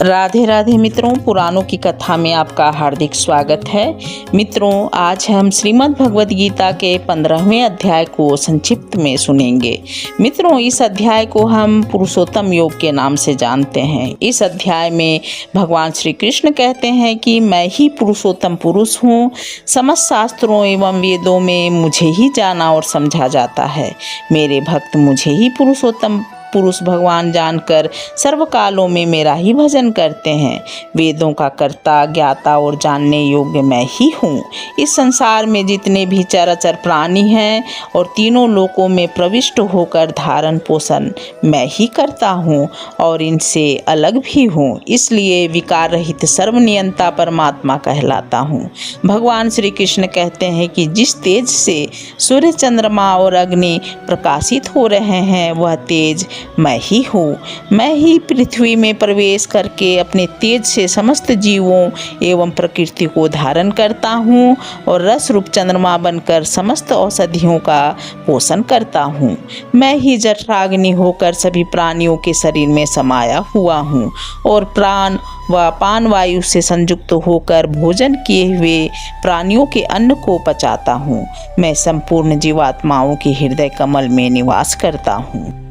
राधे राधे मित्रों, पुराणों की कथा में आपका हार्दिक स्वागत है। मित्रों, आज हम श्रीमद् भगवद गीता के 15वें अध्याय को संक्षिप्त में सुनेंगे। मित्रों, इस अध्याय को हम पुरुषोत्तम योग के नाम से जानते हैं। इस अध्याय में भगवान श्री कृष्ण कहते हैं कि मैं ही पुरुषोत्तम पुरुष हूँ। समस्त शास्त्रों एवं वेदों में मुझे ही जाना और समझा जाता है। मेरे भक्त मुझे ही पुरुषोत्तम पुरुष भगवान जानकर सर्वकालों में मेरा ही भजन करते हैं। वेदों का कर्ता, ज्ञाता और जानने योग्य मैं ही हूँ। इस संसार में जितने भी चराचर प्राणी हैं और तीनों लोकों में प्रविष्ट होकर धारण पोषण मैं ही करता हूँ और इनसे अलग भी हूँ। इसलिए विकार रहित सर्वनियंता परमात्मा कहलाता हूँ। भगवान श्री कृष्ण कहते हैं कि जिस तेज से सूर्य, चंद्रमा और अग्नि प्रकाशित हो रहे हैं वह तेज मैं ही हूँ। मैं ही पृथ्वी में प्रवेश करके अपने तेज से समस्त जीवों एवं प्रकृति को धारण करता हूँ और रस रूप चंद्रमा बनकर समस्त औषधियों का पोषण करता हूँ। मैं ही जठराग्नि होकर सभी प्राणियों के शरीर में समाया हुआ हूँ और प्राण व पान वायु से संयुक्त होकर भोजन किए हुए प्राणियों के अन्न को पचाता हूँ। मैं संपूर्ण जीवात्माओं के हृदय कमल में निवास करता हूँ।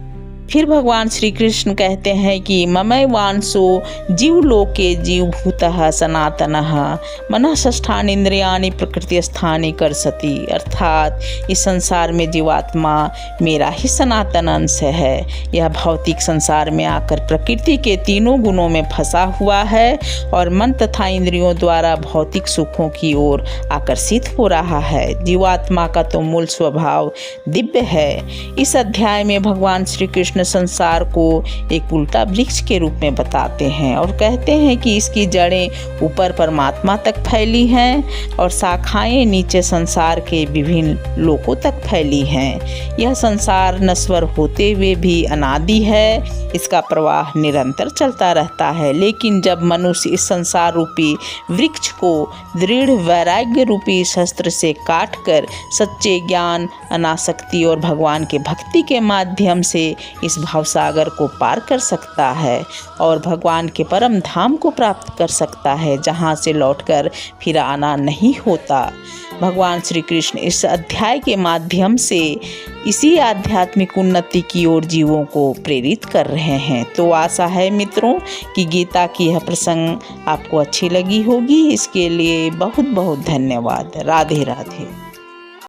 फिर भगवान श्री कृष्ण कहते हैं कि ममय वांसो जीवलोके जीवभूतः सनातनः मनः षष्ठानि इंद्रियाणि प्रकृति स्थानि कर्षति। अर्थात इस संसार में जीवात्मा मेरा ही सनातन अंश है। यह भौतिक संसार में आकर प्रकृति के तीनों गुणों में फंसा हुआ है और मन तथा इंद्रियों द्वारा भौतिक सुखों की ओर आकर्षित हो रहा है। जीवात्मा का तो मूल स्वभाव दिव्य है। इस अध्याय में भगवान श्री कृष्ण संसार को एक उल्टा वृक्ष के रूप में बताते हैं और कहते हैं कि इसकी जड़ें ऊपर परमात्मा तक फैली हैं और शाखाएं नीचे संसार के विभिन्न लोकों तक फैली हैं। यह संसार नश्वर होते हुए भी अनादि है। इसका प्रवाह निरंतर चलता रहता है। लेकिन जब मनुष्य इस संसार रूपी वृक्ष को दृढ़ वैराग्य रूपी शस्त्र से काट कर सच्चे ज्ञान, अनासक्ति और भगवान के भक्ति के माध्यम से इस भावसागर को पार कर सकता है और भगवान के परम धाम को प्राप्त कर सकता है, जहाँ से लौटकर फिर आना नहीं होता। भगवान श्री कृष्ण इस अध्याय के माध्यम से इसी आध्यात्मिक उन्नति की ओर जीवों को प्रेरित कर रहे हैं। तो आशा है मित्रों कि गीता की यह प्रसंग आपको अच्छी लगी होगी। इसके लिए बहुत बहुत धन्यवाद। राधे राधे।